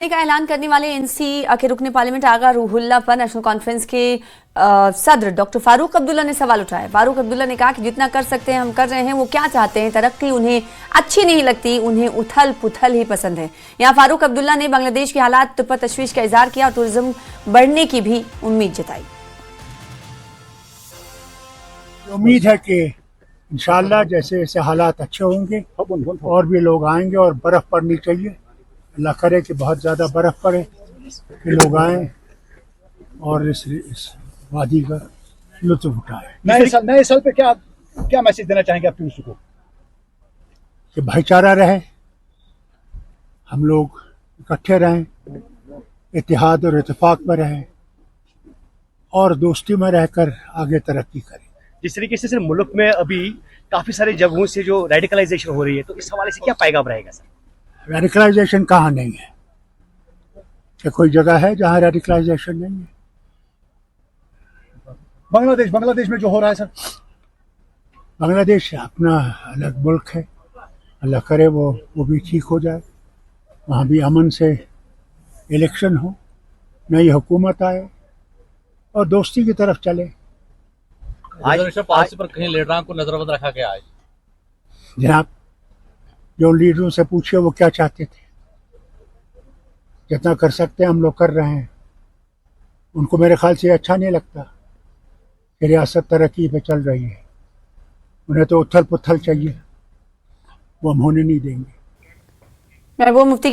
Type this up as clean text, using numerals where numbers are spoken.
का ऐलान करने वाले एनसी के रुकने पार्लियामेंट आगा रूहुल्ला पर नेशनल कॉन्फ्रेंस के सदर डॉक्टर फारूक अब्दुल्ला ने सवाल उठाया। फारूक अब्दुल्ला ने कहा कि जितना कर सकते हैं हम कर रहे हैं। वो क्या चाहते हैं? तरक्की उन्हें अच्छी नहीं लगती, उन्हें उथल पुथल ही पसंद है। यहाँ फारूक अब्दुल्ला ने बांग्लादेश के हालात पर तशवीश का इजहार किया और टूरिज्म बढ़ने की भी उम्मीद जताई। उम्मीद है कि इंशाल्लाह जैसे जैसे हालात अच्छे होंगे और भी लोग आएंगे और बर्फ पड़नी चाहिए। अल्लाह करे कि बहुत ज़्यादा बर्फ पड़े कि लोग आएं और इस वादी का लुत्फ उठाएं। नए साल पे क्या क्या मैसेज देना चाहेंगे आप टूरिस्ट को? कि भाईचारा रहे, हम लोग इकट्ठे रहें, इत्तेहाद और इत्तेफाक में रहें और दोस्ती में रहकर आगे तरक्की करें। जिस तरीके से सिर्फ मुल्क में अभी काफी सारी जगहों से जो रेडिकलाइजेशन हो रही है, तो इस हवाले से क्या पैगाम रहेगा सर? रेडिकलाइजेशन कहाँ नहीं है? क्या कोई जगह है जहाँ रेडिकलाइजेशन नहीं है? बांग्लादेश में जो हो रहा है सर, बांग्लादेश अपना अलग मुल्क है। अल्लाह करे वो भी ठीक हो जाए, वहाँ भी अमन से इलेक्शन हो, नई हुकूमत आए और दोस्ती की तरफ चले। आज पर कहीं लीडरों को नजरबंद रखा गया है। जनाब, जो लीडरों से पूछे वो क्या चाहते थे। जितना कर सकते हैं हम लोग कर रहे हैं। उनको मेरे ख्याल से अच्छा नहीं लगता कि रियासत तरक्की पे चल रही है। उन्हें तो उथल पुथल चाहिए, वो हम होने नहीं देंगे। महबूब मुफ्ती